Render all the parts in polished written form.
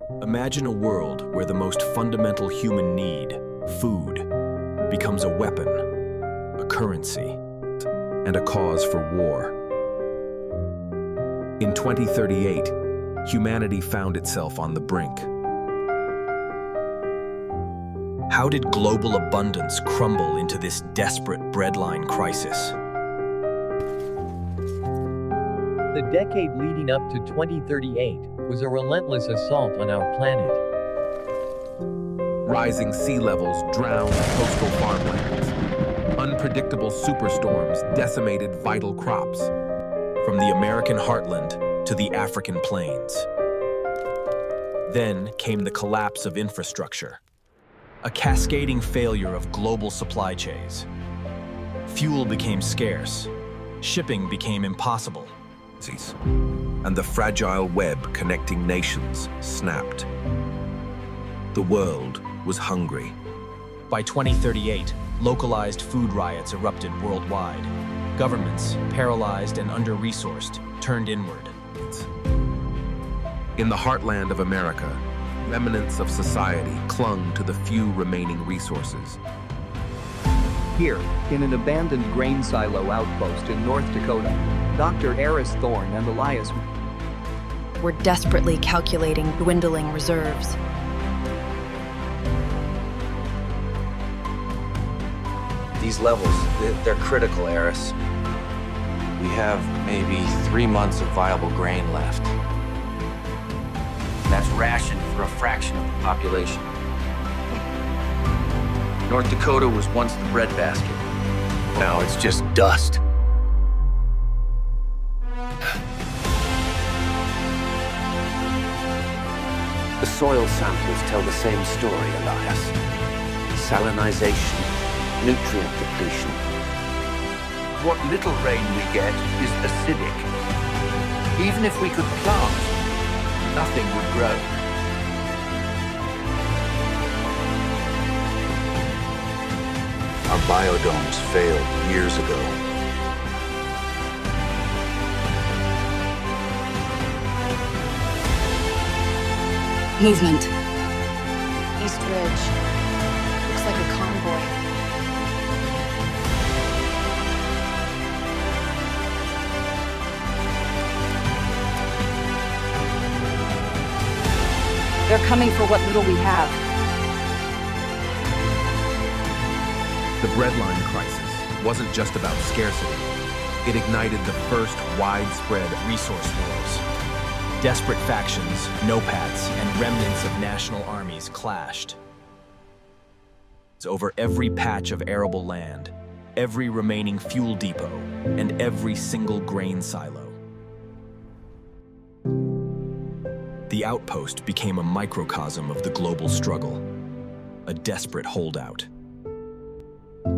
Imagine a world where the most fundamental human need, food, becomes a weapon, a currency, and a cause for war. In 2038, humanity found itself on the brink. How did global abundance crumble into this desperate breadline crisis? The decade leading up to 2038 was a relentless assault on our planet. Rising sea levels drowned coastal farmlands. Unpredictable superstorms decimated vital crops, from the American heartland to the African plains. Then came the collapse of infrastructure, a cascading failure of global supply chains. Fuel became scarce, shipping became impossible, and the fragile web connecting nations snapped. The world was hungry. By 2038, localized food riots erupted worldwide. Governments, paralyzed and under-resourced, turned inward. In the heartland of America, remnants of society clung to the few remaining resources. Here, in an abandoned grain silo outpost in North Dakota, Dr. Eris Thorne and Elias were desperately calculating dwindling reserves. These levels, they're critical, Eris. We have maybe 3 months of viable grain left. And that's rationed for a fraction of the population. North Dakota was once the breadbasket. Now it's just dust. The soil samples tell the same story, Elias. Salinization, nutrient depletion. What little rain we get is acidic. Even if we could plant, nothing would grow. Our biodomes failed years ago. Movement. East Ridge. Looks like a convoy. They're coming for what little we have. The breadline crisis wasn't just about scarcity. It ignited the first widespread resource wars. Desperate factions, nopads, and remnants of national armies clashed over every patch of arable land, every remaining fuel depot, and every single grain silo. The outpost became a microcosm of the global struggle, a desperate holdout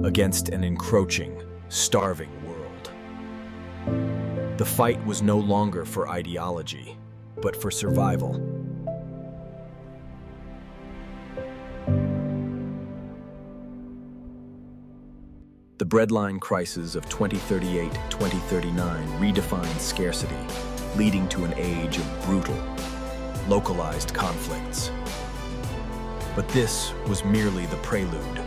against an encroaching, starving world. The fight was no longer for ideology, but for survival. The breadline crisis of 2038-2039 redefined scarcity, leading to an age of brutal, localized conflicts. But this was merely the prelude.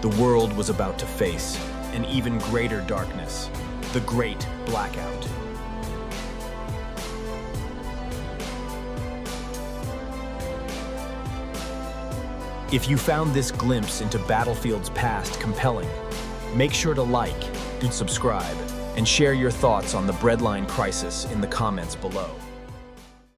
The world was about to face an even greater darkness, the Great Blackout. If you found this glimpse into Battlefield's past compelling, make sure to like and subscribe, and share your thoughts on the breadline crisis in the comments below.